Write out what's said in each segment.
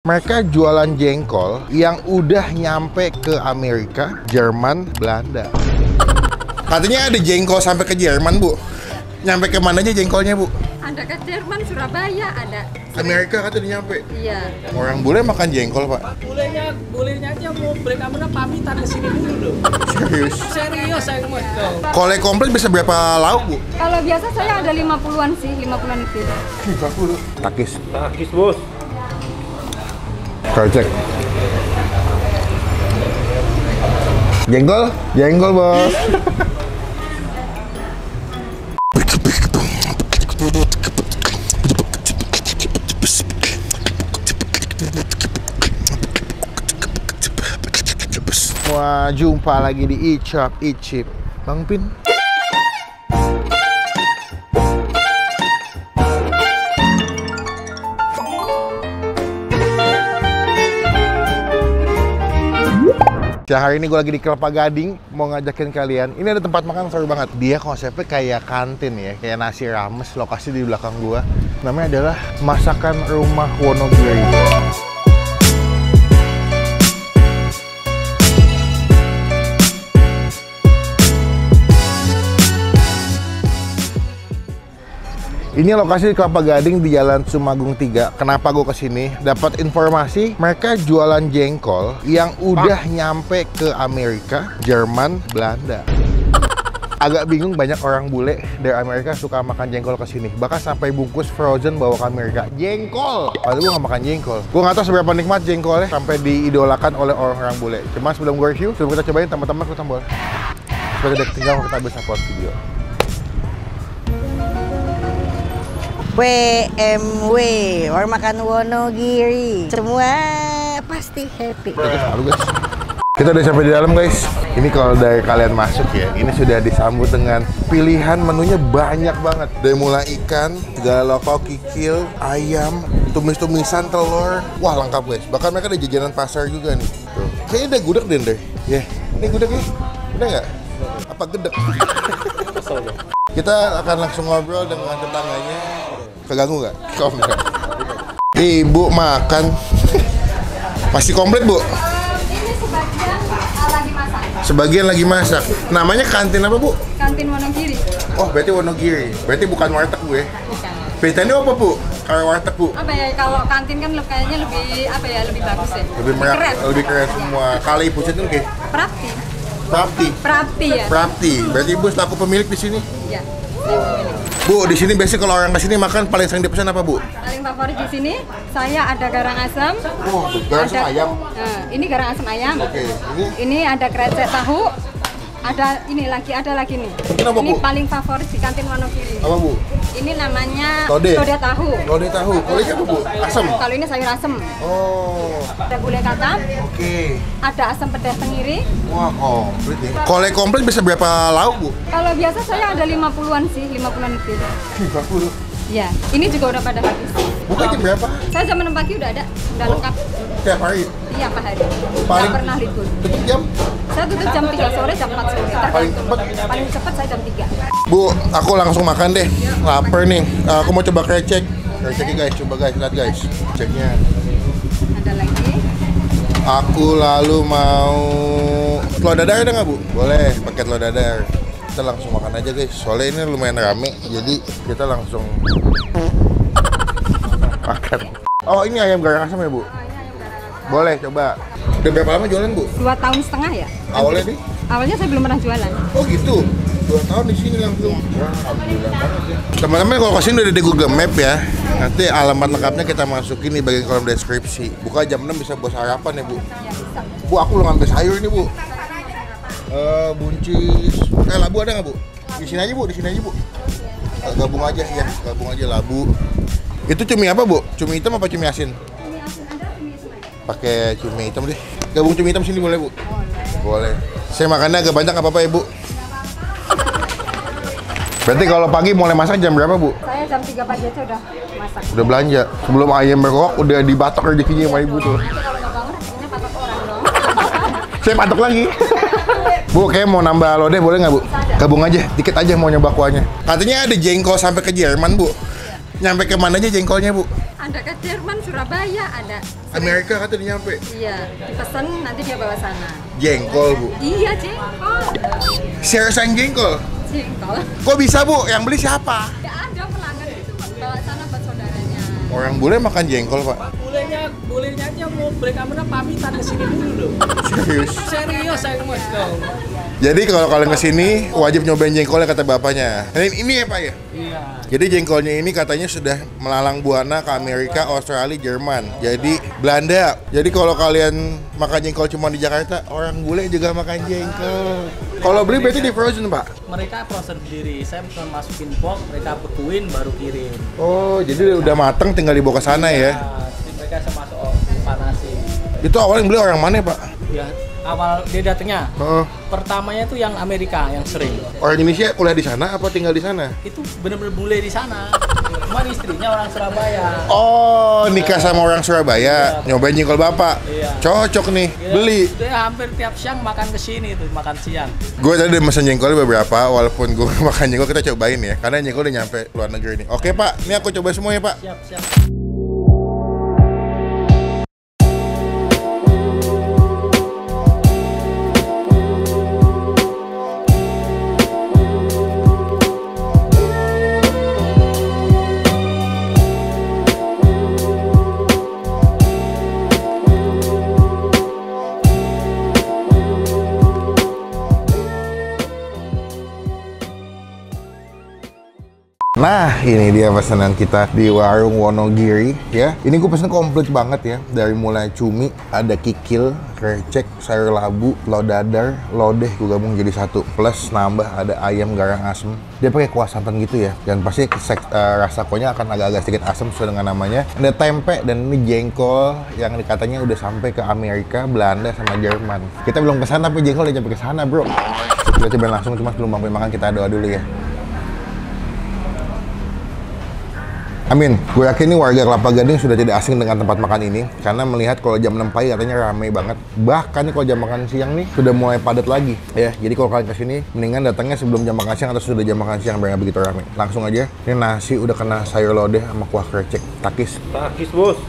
Mereka jualan jengkol yang udah nyampe ke Amerika, Jerman, Belanda. Katanya ada jengkol sampai ke Jerman, Bu. Nyampe ke mana aja jengkolnya, Bu? Ada ke Jerman, Surabaya, ada. Amerika katanya nyampe. Iya. Orang bule makan jengkol, Pak. Bolehnya aja mau break kamera pamitan ke sini dulu. Serius? Serius saya mau itu. Kole komplit bisa berapa lauk, Bu? Kalau biasa saya ada 50-an sih, 50-an lebih. 50. Takis. Takis, Bos. Cek. Jengkol? Jengkol, Bos. Wah, jumpa lagi di Icap Icip. Bang Pin. Hari ini gue lagi di Kelapa Gading, mau ngajakin kalian. Ini ada tempat makan seru banget. Dia konsepnya kayak kantin ya, kayak nasi rames. Lokasi di belakang gue. Namanya adalah Masakan Rumah Wonogiri. Ini lokasi di Kelapa Gading di Jalan Sumagung 3. Kenapa gue kesini? Dapat informasi mereka jualan jengkol yang udah nyampe ke Amerika, Jerman, Belanda. Agak bingung, banyak orang bule dari Amerika suka makan jengkol ke sini. Bahkan sampai bungkus frozen bawa ke Amerika. Jengkol! Padahal gue gak makan jengkol. Gue gak tahu seberapa nikmat jengkolnya sampai diidolakan oleh orang-orang bule. Cuma sebelum gue review, sebelum kita cobain, teman-teman klik tombol supaya tidak tinggal kita bisa upload video. WMW, warung makan Wonogiri. Semua pasti happy. Halo guys, kita udah sampai di dalam guys. Ini kalau dari kalian masuk ya, ini sudah disambut dengan pilihan menunya banyak banget. Dari mulai ikan, segala lokal, kikil, ayam, tumis-tumisan, telur. Wah lengkap guys. Bahkan mereka ada jajanan pasar juga nih. Tuh. Kayaknya ada gudeg deh, deh. Ya, ini gudeg nih. Udah nggak? Apa gedek? Kita akan langsung ngobrol dengan tetangganya. Keganggu nggak? Komplit. Ibu makan. Masih komplit, Bu? Ini sebagian lagi masak. Sebagian lagi masak. Namanya kantin apa, Bu? Kantin Wonogiri. Oh, berarti Wonogiri. Berarti bukan warteg, Bu ya? Bukan. Bedanya apa, Bu? Kalau warteg, Bu? Apa ya, kalau kantin kan kayaknya lebih apa ya, lebih bagus ya. Lebih keren semua. Kalau Ibu itu kayak Prapti. Prapti. Prapti ya. Prapti. Berarti Ibu selaku pemilik di sini. Iya. Saya pemilik. Bu, di sini biasanya kalau orang kesini makan paling sering dipesan apa, Bu? Paling favorit di sini saya ada garang asam. Oh, garang asam ayam. Ini garang asam ayam. Oke, ini ada krecek tahu. Ada ada lagi nih. Ini apa, Bu? Paling favorit di kantin Wonogiri. Apa, Bu? Ini namanya lode tahu. Lode tahu. Kolenya apa, Bu? Asam. Kalau ini sayur asem. Oh. Ada gulai kacang. Oke. Ada asam pedas tenggiri. Wah, komplit nih. Kole komplit bisa berapa lauk, Bu? Kalau biasa saya ada 50-an sih, 50-an lebih. 50. Iya, ini juga udah pada habis. Buka jam berapa? Saya jam 6 pagi udah ada, udah lengkap. Tiap hari? Iya, Pak hari. Paling Nggak pernah libur. tutup jam? Saya tutup jam 3 sore, jam 4 sore. Paling cepat? Paling cepat saya jam 3. Bu, aku langsung makan deh. Lapar nih. Aku mau coba krecek. Kreceknya guys, coba guys, lihat guys. Kreceknya. Ada lagi. Aku lalu mau telur dadar ada nggak, Bu? Boleh, pakai telur dadar. Kita langsung makan aja guys. Soalnya ini lumayan rame, jadi kita langsung makan. Oh, ini ayam garang asam ya, Bu? Boleh, coba. Udah berapa lama jualan, Bu? 2,5 tahun ya. Awalnya nih? Awalnya saya belum pernah jualan. Oh gitu? 2 tahun di sini langsung. Wah, alhamdulillah banget ya. Teman-teman kalau kesini udah di Google Map ya. Nanti alamat lengkapnya kita masukin di bagian kolom deskripsi. Buka jam 6 bisa buat sarapan ya, Bu? Ya, bisa. Bu, aku belum ngambil sayur ini, Bu. Buncis. Labu ada nggak, Bu? Di sini aja, Bu. Di sini aja, Bu. Gabung aja ya. Gabung aja labu. Itu cumi apa, Bu? Cumi hitam apa cumi asin? Cumi asin ada, cumi asin ada. Pakai cumi hitam deh. Gabung cumi hitam sini boleh, Bu? Boleh. Saya makannya agak banyak, nggak apa-apa ya, Bu? Berarti kalau pagi mulai masak jam berapa, Bu? Saya jam 3 pagi aja udah masak. Udah belanja. Sebelum ayam berkokok udah dibatok rezekinya sama Ibu tuh. Nanti kalau nggak bangun, akhirnya patok orang dong. Saya patok lagi. Bu, kayak mau nambah lodeh boleh nggak, Bu? Gabung aja, dikit aja mau nyoba kuahnya. Katanya ada jengkol sampai ke Jerman, Bu. Nyampe ke mana aja jengkolnya, Bu? ada ke Jerman, Surabaya, ada. Amerika katanya nyampe. Iya, dipesan nanti dia bawa sana. Jengkol, Bu. Iya, jengkol. Share sang jengkol. Jengkol. Kok bisa, Bu? Yang beli siapa? Ya ada pelanggan itu bawa sana buat saudaranya. Orang bule makan jengkol, Pak. Bolehnya aja mau break kamera pamitan ke sini dulu loh. Serius. Serius saya Mas dong. Jadi kalau kalian kesini wajib nyobain jengkolnya kata bapaknya. Ini ya Pak ya? Iya. Jadi jengkolnya ini katanya sudah melalang buana ke Amerika, Australia, Jerman. Jadi Belanda. Jadi kalau kalian makan jengkol cuma di Jakarta, orang bule juga makan jengkol. Kalau beli berarti di frozen Pak? Mereka frozen sendiri. Saya cuma masukin box, mereka bekuin baru kirim. Oh, jadi udah mateng tinggal dibawa ke sana ya? Nah, jadi mereka sama masuk panasin. Itu awalnya beli orang mana Pak? Ya, awal dia datangnya. Heeh. Pertamanya itu yang Amerika yang sering. Orang Indonesia kuliah di sana apa tinggal di sana? Itu bener-bener bule di sana. Cuman istrinya orang Surabaya. Oh, nikah sama orang Surabaya, nyobain jengkol bapak. Iya. Cocok nih, Dia, beli. Dia hampir tiap siang makan ke sini tuh, makan siang. Gue tadi udah mesen jengkol beberapa, walaupun gue makan jengkol kita cobain ya, karena jengkol udah nyampe luar negeri nih. Oke Pak, ini aku coba semua ya Pak. Siap, siap. Nah, ini dia pesanan kita di warung Wonogiri ya. Ini gue pesen komplit banget ya. Dari mulai cumi, ada kikil, krecek, sayur labu, lodadar, lodeh gue gabung jadi satu. Plus nambah ada ayam garang asem. Dia pakai kuah santan gitu ya. Dan pasti rasa kuahnya akan agak-agak sedikit asam sesuai dengan namanya. Ada tempe dan ini jengkol yang katanya udah sampai ke Amerika, Belanda sama Jerman. Kita belum kesana tapi jengkol udah sampai ke sana, bro. Kita coba langsung, cuma sebelum sampai makan kita doa dulu ya. Amin. Gue yakin nih warga Kelapa Gading sudah tidak asing dengan tempat makan ini karena melihat kalau jam 6 pagi katanya ramai banget. Bahkan nih kalau jam makan siang nih sudah mulai padat lagi ya. Jadi kalau kalian kesini mendingan datangnya sebelum jam makan siang atau sudah jam makan siang biar nggak begitu ramai. Langsung aja. Ini nasi udah kena sayur lodeh sama kuah krecek. Takis. Takis bos.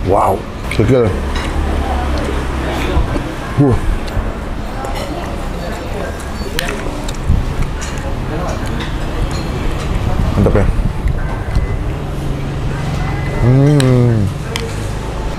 Wow, kecil. Mantap ya.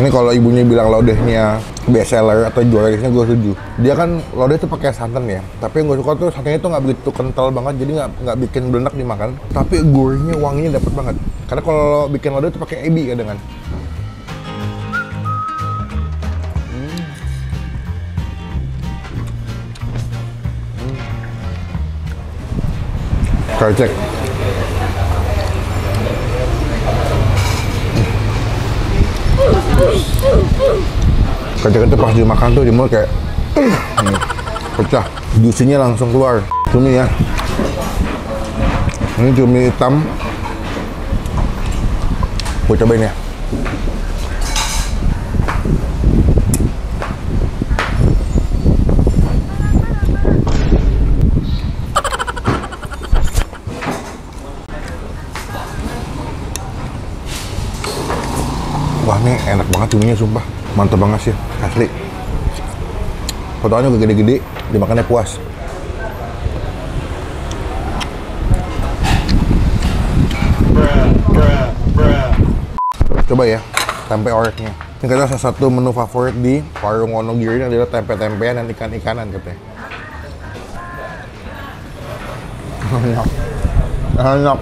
Ini kalau ibunya bilang lodehnya best seller atau juaranya gue setuju. Dia kan lodeh tuh pakai santan ya. Tapi yang gue suka tuh santannya tuh nggak begitu kental banget, jadi nggak bikin belenak dimakan. Tapi gurihnya, wanginya dapet banget. Karena kalau bikin lodeh tuh pakai ebi kadang kan. Krecek. Krecek itu pas dimakan tuh di mulut kayak pecah, juicy-nya langsung keluar. Cumi ya. Ini cumi hitam. Gue cobain ya. Wah, ini enak banget cuminya sumpah. Mantap banget sih, asli. Potongannya juga gede-gede, dimakannya puas. Coba ya, tempe oreknya. Ini katanya salah satu menu favorit di warung Wonogiri ini adalah tempe-tempean dan ikan-ikanan katanya. Enak. Enak.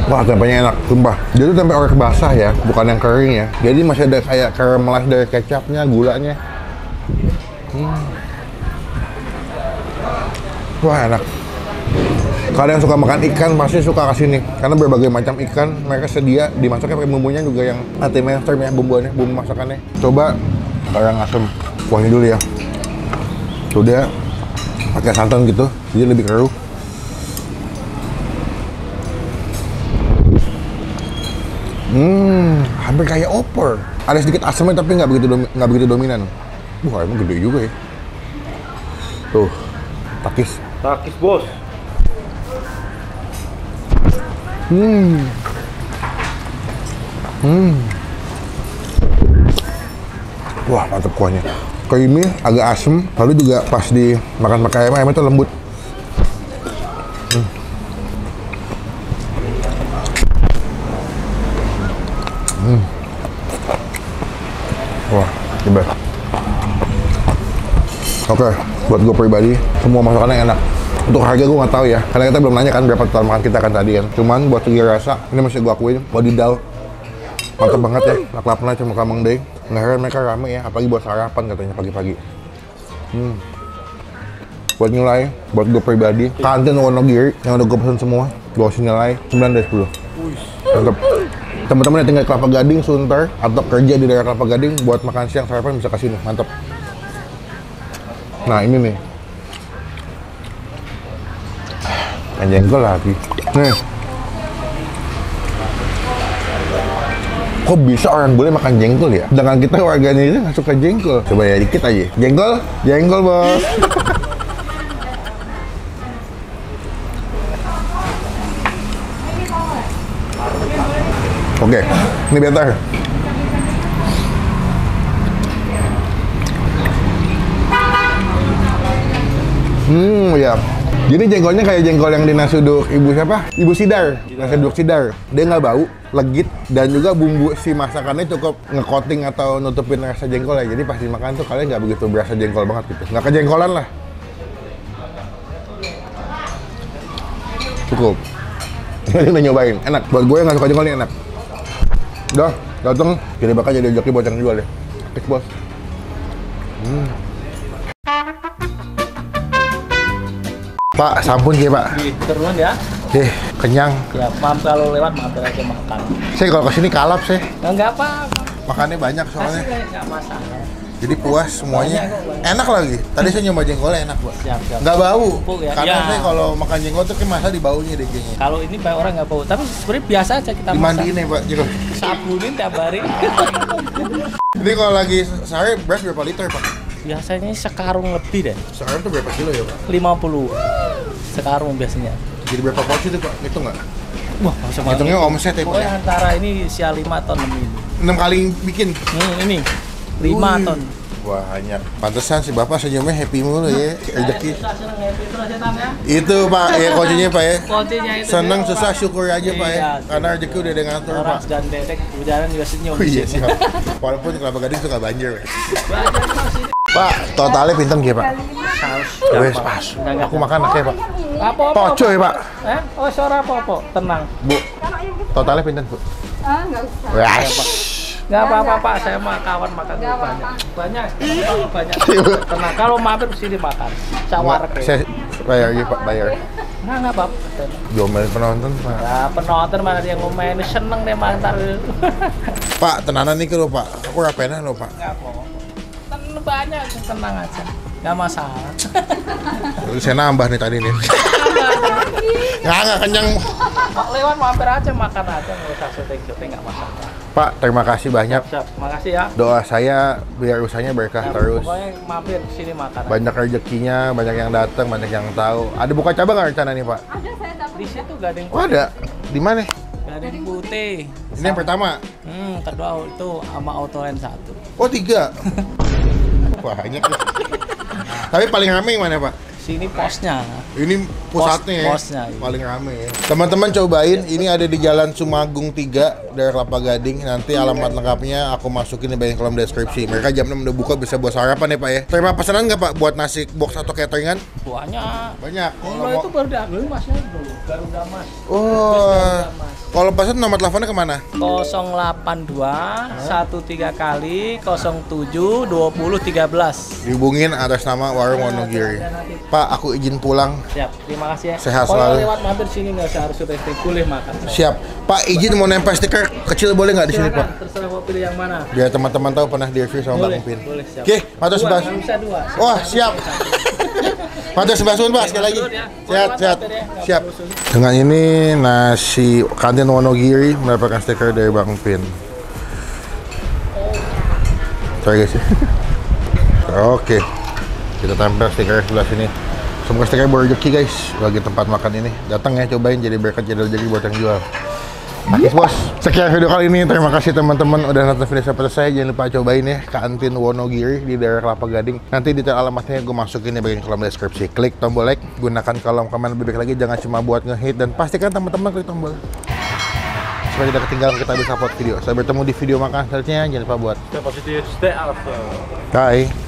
Wah, tempenya enak, sumpah. Dia tuh tempe orek basah ya, bukan yang kering ya. Jadi masih ada kayak karamelis dari kecapnya, gulanya. Wah, enak. Kalau yang suka makan ikan pasti suka kesini, karena berbagai macam ikan mereka sedia dimasaknya pakai bumbunya juga yang anti mainstream ya, bumbu masakannya. Coba garang asem, kuahnya dulu ya. Sudah pakai santan gitu, jadi lebih keruh. Hampir kayak opor. Ada sedikit asamnya tapi nggak begitu dominan. Emang gede juga ya. Tuh, takis. Takis bos. Wah, mantep kuahnya. Creamy, agak asem, lalu juga pas dimakan pakai ayam itu lembut. Wah, coba. Oke, buat gue pribadi, semua masakannya enak. Untuk harga gue nggak tahu ya, karena kita belum nanya kan berapa total makan kita kan tadi kan. Cuman buat segi rasa, ini masih gue akuin, wadidaw. Mantap banget ya, laklapnya cuma kamang deh. Nggak heran mereka rame ya, apalagi buat sarapan katanya pagi-pagi. Buat nilai, buat gue pribadi, kantin Wonogiri yang udah gue pesen semua, gue kasih nilai 9 dari 10. Mantap. Teman-teman yang tinggal di Kelapa Gading, Sunter, atau kerja di daerah Kelapa Gading, buat makan siang sarapan bisa kasih nih, mantap. Nah ini nih, yang jengkol lagi. Nih, kok bisa orang bule makan jengkol ya? Dengan kita warganya itu nggak suka jengkol. Coba ya dikit aja. Jengkol, jengkol bos. Oke, ini better. Ya. Jadi jengkolnya kayak jengkol yang di nasi uduk ibu siapa? Ibu Sidar. Nasi uduk Sidar. Dia nggak bau, legit, dan juga bumbu si masakannya cukup nge-coating atau nutupin rasa jengkol ya. Jadi pas dimakan tuh kalian nggak begitu berasa jengkol banget gitu. Nggak kejengkolan lah. Cukup. Ini udah nyobain, enak. Buat gue yang nggak suka jengkol ini enak. Udah, dateng, jadi bakal jadi joki buat yang jual ya. Aktif bos. Pak, sampun ya Pak. Terus ya. Kenyang. Ya, kalau lewat mampir aja makan. Saya kalau kesini kalap sih. Enggak apa-apa. Makannya banyak soalnya. Enggak masalah. Jadi puas semuanya. Enak lagi. Tadi saya nyoba jengkolnya enak, Pak. Siap. Nggak bau. Ya. Karena Ya. saya kalau makan jengkol tuh kan masa di baunya deh kayaknya. Kalau ini banyak orang nggak bau, tapi sebenarnya biasa aja kita Dimandiin ya Pak jengkol. sabunin tiap hari. Ini kalau lagi sehari beras berapa liter Pak? Biasanya sekarung lebih deh. Sekarang tuh berapa kilo ya Pak? 50 sekarung biasanya. Jadi berapa porsi tuh Pak? Itu nggak? Wah, langsung Hitungnya omset ya Pak? pokoknya antara ini usia 5 ton lebih. 6 kali bikin? Ini 5 ton. Wah, banyak. Pantesan si Bapak senyumnya happy mulu ya, rezeki. Susah seneng happy terus ya Tam ya. Itu Pak, ya kuncinya Pak ya. Kuncinya itu. Seneng, susah, syukur aja Pak ya. Iya. Karena rezeki udah ada ngatur Orang Pak. sedang dedek, berjalan juga senyum. Oh iya siap. Walaupun Kelapa Gading suka banjir ya. Belajar masih. Pak, totalnya pinten ya Pak? Saus. Wes pas. Aku makan akeh Pak. Apa-apa. Poco ya Pak? Oh, suara apa-apa. Tenang. Bu, totalnya pinten Bu? Nggak usah. Wes. Nggak apa-apa Pak, saya mah kawan makan banyak. Banyak. Tenang, kalau mampir sini makan. Sawar ke. Saya bayar ya Pak, bayar. Nggak apa-apa. Diomelin penonton Pak. Ya, penonton mana yang ngomelin seneng deh mantar. Pak, tenanan nih lo Pak. Aku rapenah lo Pak. Nggak apa-apa. Banyak, tenang aja. Nggak masalah. Saya nambah nih tadi nih. Nggak kenyang. Lewat mampir aja makan aja, nggak usah syuting nggak masalah. Pak, terima kasih banyak. Siap, makasih ya. Doa saya biar usahanya berkah Ya, terus. pokoknya mampir sini makan. Banyak rezekinya, banyak yang datang, banyak yang tahu. Ada buka cabang nggak rencana nih Pak? Ada saya dapat. Di situ Gading. Oh ada. Di mana? Gading Putih. Ini yang pertama. Kedua itu sama Autoland 1. Oh 3. Wah banyak. Tapi paling rame yang mana Pak? Sini posnya. Ini pusatnya ya, Posnya, iya. paling rame ya. Teman-teman cobain, ini ada di Jalan Sumagung 3 dari Kelapa Gading. Nanti alamat lengkapnya aku masukin di kolom deskripsi. Mereka jam 6 udah buka, bisa buat sarapan ya Pak ya. Terima pesanan nggak Pak buat nasi box atau cateringan? Banyak. Banyak. Kalau itu baru diambil masnya dulu. Garuda Mas. Oh, kalau pesan nomor teleponnya kemana? 082 13 kali 07 20 13. Dihubungin atas nama Warung Wonogiri. Pak, Pak, aku izin pulang. Siap, terima kasih ya. Sehat Kalau selalu. lewat mampir sini nggak usah harus syuting, boleh makan. Siap. Pak, izin mau nempel stiker kecil boleh nggak di sini, Silakan, Pak? terserah mau pilih yang mana. Biar teman-teman tahu pernah di-review sama Bang Boleh, Upin. boleh, siap. Oke, matur sebelah. Nggak bisa 2. Wah, siap. Matur sebelah sun, Pak, sekali lagi. Sehat, sehat. Siap. Dengan ini nasi kantin Wonogiri mendapatkan stiker dari Bang Upin. Sorry guys. Oke. Kita tempel stiker sebelah sini. Semoga stiker berrezeki guys bagi tempat makan ini. Datang ya, cobain jadi berkat jadi rezeki buat yang jual. Nakis bos. Sekian video kali ini. Terima kasih teman-teman udah nonton video sampai selesai. Jangan lupa cobain ya kantin Wonogiri di daerah Kelapa Gading. Nanti detail alamatnya gue masukin di bagian kolom deskripsi. Klik tombol like, gunakan kolom komen lebih baik lagi. Jangan cuma buat nge-hit dan pastikan teman-teman klik tombol supaya tidak ketinggalan kita bisa upload video. Sampai bertemu di video makan selanjutnya. Jangan lupa buat Stay positif, stay alpha. bye.